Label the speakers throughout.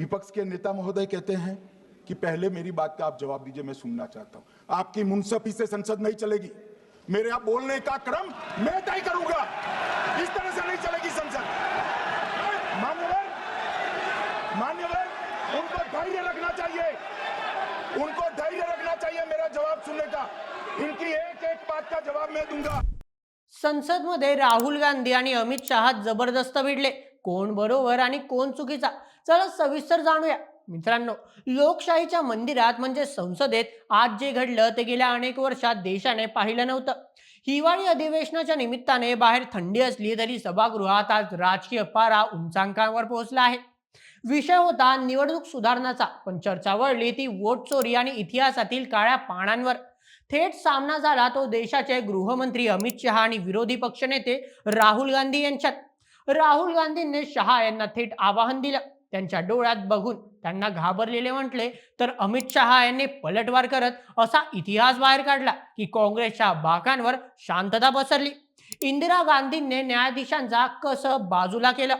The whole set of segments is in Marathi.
Speaker 1: विपक्ष के नेता महोदय कहते हैं कि पहले मेरी बात का आप जवाब दीजिए, मैं सुनना चाहता हूं। आपकी मुनसफी से संसद नहीं चलेगी। मेरे आप बोलने का क्रम मैं तय करूंगा। इस तरह से नहीं चलेगी संसद। मान्यवर, उनको धैर्य रखना चाहिए। उनको धैर्य रखना चाहिए मेरा जवाब सुनने का। इनकी एक एक बात का जवाब मैं दूंगा।
Speaker 2: संसदमध्ये राहुल गांधी आणि अमित शहा जबरदस्त भिडले. कोण बरोबर आणि कोण चुकीचा, चला सविस्तर जाणूया. मित्रांनो, लोकशाहीच्या मंदिरात म्हणजे संसदेत आज जे घडलं ते गेल्या अनेक वर्षात देशाने पाहिलं नव्हतं. हिवाळी अधिवेशनाच्या निमित्ताने बाहेर थंडी असली तरी सभागृहात आज राजकीय पारा उंचांकावर पोहोचला आहे. विषय होता निवडणूक सुधारणाचा, पण चर्चा वळली ती वोट चोरी आणि इतिहासातील काळ्या पानांवर. थेट सामना झाला तो देशाचे गृहमंत्री अमित शहा आणि विरोधी पक्षनेते राहुल गांधी यांच्यात. राहुल गांधींनी शहा यांना थेट आवाहन दिलं. त्यांच्या डोळ्यात बघून त्यांना घाबरलेले म्हटले तर अमित शहा यांनी पलटवार करत असा इतिहास बाहेर काढला की काँग्रेसच्या बाकांवर शांतता पसरली. इंदिरा गांधींनी न्यायाधीशांचा कसं बाजूला केलं.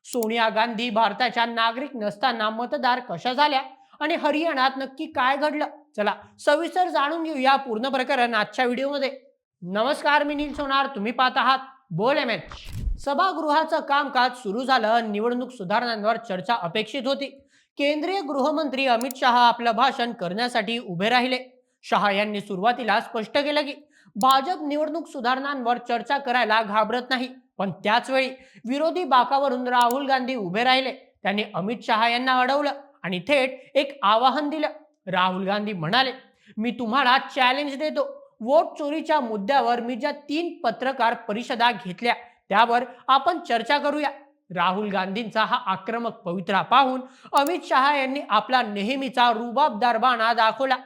Speaker 2: सोनिया गांधी भारताच्या नागरिक नसताना मतदार कशा झाल्या आणि हरियाणात नक्की काय घडलं, चला सविस्तर जाणून घेऊया पूर्ण प्रकरण आजच्या व्हिडिओमध्ये. नमस्कार, मी नील सोनार, तुम्ही पाहत आहात बोल एमएच. सभागृहाचं कामकाज सुरू झालं. निवडणूक सुधारणांवर चर्चा अपेक्षित होती. केंद्रीय गृहमंत्री अमित शहा आपलं भाषण करण्यासाठी उभे राहिले. शहा यांनी सुरुवातीला स्पष्ट केलं की भाजप निवडणूक सुधारणांवर चर्चा करायला घाबरत नाही, पण त्याच वेळी विरोधी बाकावरून राहुल गांधी उभे राहिले. त्यांनी अमित शहा यांना अडवलं आणि थेट एक आवाहन दिलं. राहुल गांधी म्हणाले, मी तुम्हाला चॅलेंज देतो. वोट चोरीच्या मुद्द्यावर मी ज्या 3 पत्रकार परिषदा घेतल्या त्यावर आपण चर्चा करूया. राहुल गांधींचा हा आक्रमक पवित्रा पाहून अमित शहा यांनी आपला नेहमीचा रुबाबदार बाणा दाखवला.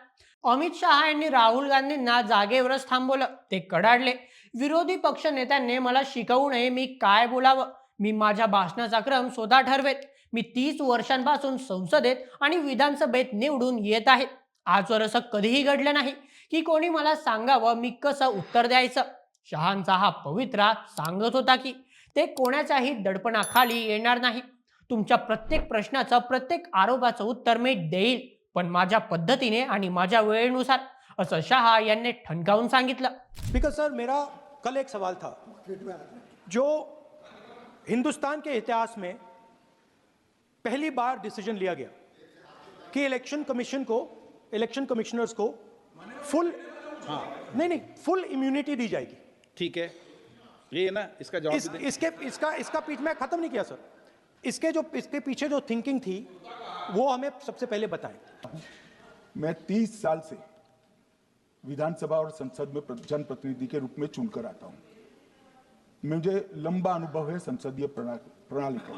Speaker 2: अमित शहा यांनी राहुल गांधींना जागेवरच थांबवलं. ते कडाडले, विरोधी पक्ष नेत्यांनी मला शिकवू नये मी काय बोलावं. मी माझ्या भाषणाचा क्रम स्वतः ठरवेत. मी 30 वर्षांपासून संसदेत आणि विधानसभेत निवडून येत आहे. आजवर असं कधीही घडलं नाही की कोणी मला सांगावं मी कसं उत्तर द्यायचं. शहांचा हा पवित्रा सांगत होता की ते कोणाच्याही दडपणाखाली येणार नाही. तुमच्या प्रत्येक प्रश्नाचं, प्रत्येक आरोपाचं उत्तर मी देईल, पण माझ्या पद्धतीने आणि माझ्या वेळेनुसार, असं शहा यांनी ठणकावून सांगितलं.
Speaker 3: बिकॉज सर, मेरा कल एक सवाल था जो हिंदुस्तान के इतिहास में पहली बार डिसीजन लिया गया कि इलेक्शन कमिश्नर्स को फुल नहीं फुल इम्यूनिटी दी जाएगी.
Speaker 4: ठीक है, ये ना इसका जवाब
Speaker 3: इसका पीछ मैं खत्म नहीं किया सर. इसके पीछे जो थिंकिंग थी वो हमें सबसे पहले बताएं.
Speaker 1: मैं 30 साल से विधानसभा और संसद में जनप्रतिनिधि के रूप में चुनकर आता हूं. मुझे लंबा अनुभव है संसदीय प्रणाली का.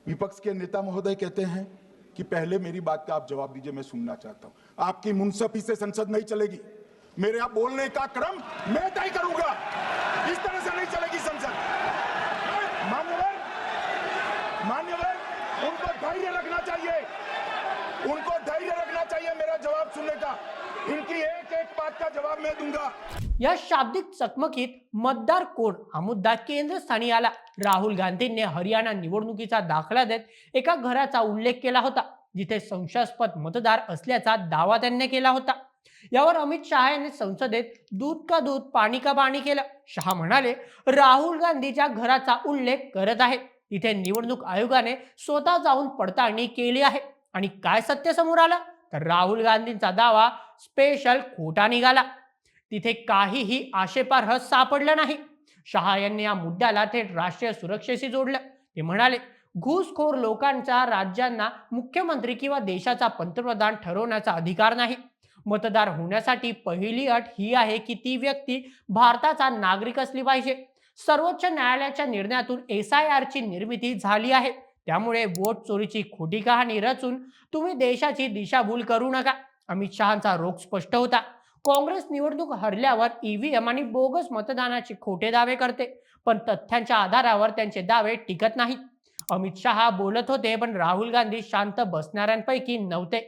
Speaker 1: विपक्ष के नेता महोदय कहते हैं कि पहले मेरी बात का आप जवाब दीजिए, मैं सुनना चाहता हूं. आपकी मुनसफी से संसद नहीं चलेगी. मेरे आप बोलने का क्रम मैं तय करूंगा. इस तरह से नहीं चलेगी संसद. मान्यवर, उनको धैर्य रखना चाहिए. उनको धैर्य रखना चाहिए मेरा जवाब सुनने का. इनकी एक एक बात का जवाब मैं दूंगा.
Speaker 2: या शाब्दिक चकमकीत मतदार कोण हा मुद्दा केंद्रस्थानी आला. राहुल गांधींनी हरियाणा निवडणुकीचा दाखला देत एका घराचा उल्लेख केला होता जिथे संशयास्पद मतदार असल्याचा दावा त्यांनी केला होता. यावर अमित शहा यांनी संसदेत दूध का दूध पाणी का पाणी केलं. शहा म्हणाले, राहुल गांधीच्या घराचा उल्लेख करत आहे. इथे निवडणूक आयोगाने स्वतः जाऊन पडताळणी केली आहे आणि काय सत्य समोर आलं तर राहुल गांधींचा दावा स्पेशल खोटा निघाला. तिथे काहीही आक्षेपार्ह सापडलं नाही. शहा यांनी या मुद्द्याला थेट राष्ट्रीय सुरक्षेशी जोडलं. ते म्हणाले, घुसखोर लोकांचा राज्यांना मुख्यमंत्री किंवा देशाचा पंतप्रधान ठरवण्याचा अधिकार नाही. मतदार होण्यासाठी पहिली अट ही आहे की ती व्यक्ती भारताचा नागरिक असली पाहिजे. सर्वोच्च न्यायालयाच्या निर्णयातून SIR ची निर्मिती झाली आहे. त्यामुळे वोट चोरीची खोटी कहाणी रचून तुम्ही देशाची दिशाभूल करू नका. अमित शहांचा रोख स्पष्ट होता. काँग्रेस निवडणूक हरल्यावर EVM आणि बोगस मतदानाचे खोटे दावे करते, पण तथ्यांच्या आधारावर त्यांचे दावे टिकत नाहीत. अमित शहा बोलत होते, पण राहुल गांधी शांत बसणाऱ्यांपैकी नव्हते.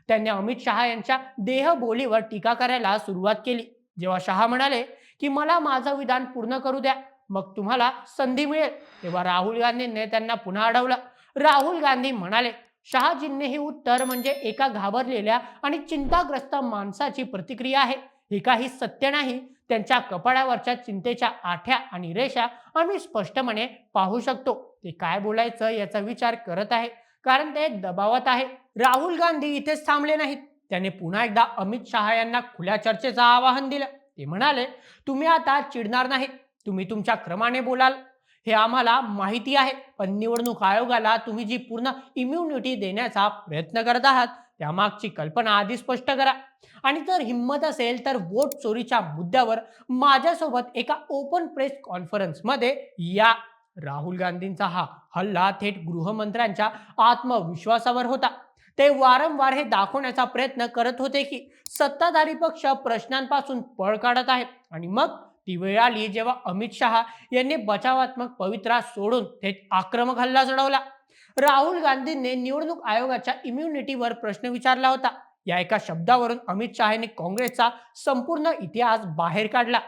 Speaker 2: त्यांनी अमित शहा यांच्या देहबोलीवर टीका करायला सुरुवात केली. जेव्हा शहा म्हणाले की मला माझं विधान पूर्ण करू द्या, मग तुम्हाला संधी मिळेल, तेव्हा राहुल गांधींनी त्यांना पुन्हा अडवलं. राहुल गांधी म्हणाले, शहाजींनी हे उत्तर म्हणजे एका घाबरलेल्या आणि चिंताग्रस्त माणसाची प्रतिक्रिया आहे. हे काही सत्य नाही. त्यांच्या कपाळावरच्या चिंतेच्या आठ्या आणि रेषा आम्ही स्पष्टपणे पाहू शकतो. ते काय बोलायचं याचा विचार करत आहे, कारण ते दबावात आहे. राहुल गांधी इथेच थांबले नाहीत. त्याने पुन्हा एकदा अमित शहा यांना खुल्या चर्चेचं आवाहन दिलं. ते म्हणाले, तुम्ही आता चिडणार नाहीत, तुम्ही तुमच्या क्रमाने बोलाल, हे आम्हाला माहिती आहे. पण निवडणूक आयोगाला तुम्ही जी पूर्ण इम्युनिटी देण्याचा प्रयत्न करत आहात त्यामागची कल्पना आधी स्पष्ट करा. आणि जर हिंमत असेल तर वोट चोरीच्या मुद्द्यावर माझ्यासोबत एका ओपन प्रेस कॉन्फरन्समध्ये या. राहुल गांधींचा हा हल्ला थेट गृहमंत्र्यांच्या आत्मविश्वासावर होता. ते वारंवार हे दाखवण्याचा प्रयत्न करत होते की सत्ताधारी पक्ष प्रश्नांपासून पळ काढत आहे. आणि मग ती वेळ आली जेव्हा अमित शहा यांनी बचावात्मक पवित्रा सोडून थेट आक्रमक हल्ला चढवला. राहुल गांधींनी निवडणूक आयोगाच्या इम्युनिटीवर प्रश्न विचारला होता. या एका शब्दावरून अमित शहा यांनी काँग्रेसचा संपूर्ण इतिहास बाहेर काढला.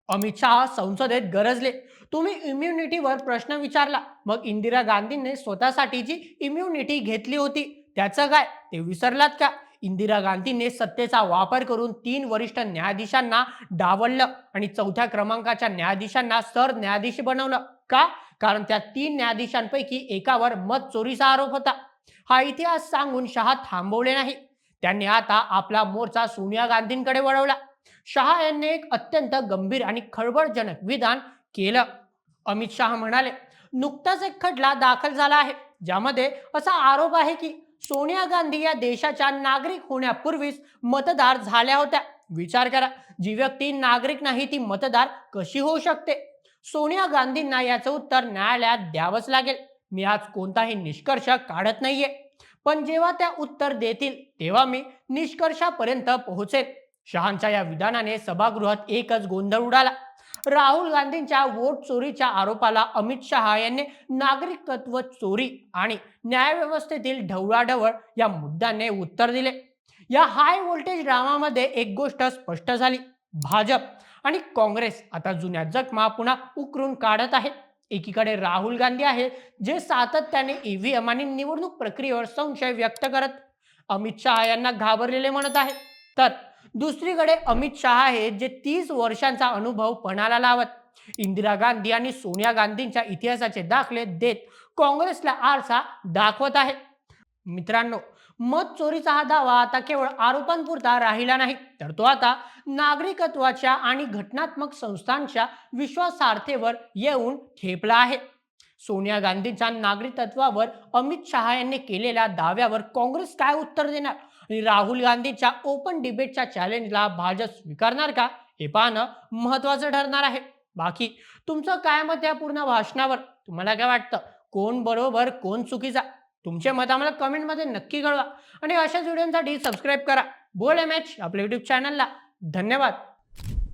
Speaker 2: अमित शहा संसदेत गरजले, तुम्ही इम्युनिटीवर प्रश्न विचारला, मग इंदिरा गांधींनी स्वतःसाठी जी इम्युनिटी घेतली होती त्याचं काय, ते विसरलात का? इंदिरा गांधींनी सत्तेचा वापर करून 3 वरिष्ठ न्यायाधीशांना डावललं आणि 4थ्या क्रमांकाच्या न्यायाधीशांना सरन्यायाधीश बनवलं. का? कारण त्या 3 न्यायाधीशांपैकी एकावर मत चोरीचा आरोप होता. हा इतिहास सांगून शहा थांबवले नाही. त्यांनी आता आपला मोर्चा सोनिया गांधींकडे वळवला. शहा यांनी एक अत्यंत गंभीर आणि खळबळजनक विधान केलं. अमित शहा म्हणाले, नुकताच एक खटला दाखल झाला आहे ज्यामध्ये असा आरोप आहे की सोनिया गांधी या देशाच्या नागरिक होण्यापूर्वीच मतदार झाल्या होत्या. विचार करा, जी व्यक्ती नागरिक नाही ती मतदार कशी होऊ शकते? सोनिया गांधींना याचं उत्तर न्यायालयात द्यावंच लागेल. मी आज कोणताही निष्कर्ष काढत नाहीये, पण जेव्हा त्या उत्तर देतील तेव्हा मी निष्कर्षापर्यंत पोहोचेन. शहांच्या या विधानाने सभागृहात एकच गोंधळ उडाला. राहुल गांधींच्या वोट चोरीच्या आरोपाला अमित शहा यांनी नागरिकत्व चोरी आणि न्यायव्यवस्थेतील ढवळाढवळ या मुद्द्याने उत्तर दिले. या हाय व्होल्टेज ड्रामामध्ये एक गोष्ट स्पष्ट झाली, भाजप आणि काँग्रेस आता जुन्या जखमा पुन्हा उकरून काढत आहेत. एकीकडे राहुल गांधी आहेत जे सातत्याने ईव्हीएम आणि निवडणूक प्रक्रियेवर संशय व्यक्त करत अमित शहा यांना घाबरलेले म्हणत आहेत, तर दुसरीकडे अमित शहा आहेत जे 30 वर्षांचा अनुभव पणाला लावत इंदिरा गांधी आणि सोनिया गांधींच्या इतिहासाचे दाखले देत काँग्रेसला आरसा दाखवत आहेत. मित्रांनो, मत चोरीचा हा दावा आता केवळ आरोपांपुरता राहिला नाही, तर तो आता नागरिकत्वाच्या आणि घटनात्मक संस्थांच्या विश्वासार्हतेवर येऊन ठेपला आहे. सोनिया गांधींच्या नागरिकत्वावर अमित शहा यांनी केलेल्या दाव्यावर काँग्रेस काय उत्तर देणार आणि राहुल गांधीच्या ओपन डिबेटच्या चॅलेंजला भाजप स्वीकारणार का, हे पाहणं महत्वाचं ठरणार आहे. बाकी तुमचं काय मत या पूर्ण भाषणावर? तुम्हाला काय वाटतं, कोण बरोबर कोण चुकीचा? तुमचे मत आम्हाला कमेंटमध्ये नक्की कळवा आणि अशाच व्हिडिओसाठी सबस्क्राईब करा बोल एमएच आपल्या युट्यूब चॅनलला. धन्यवाद.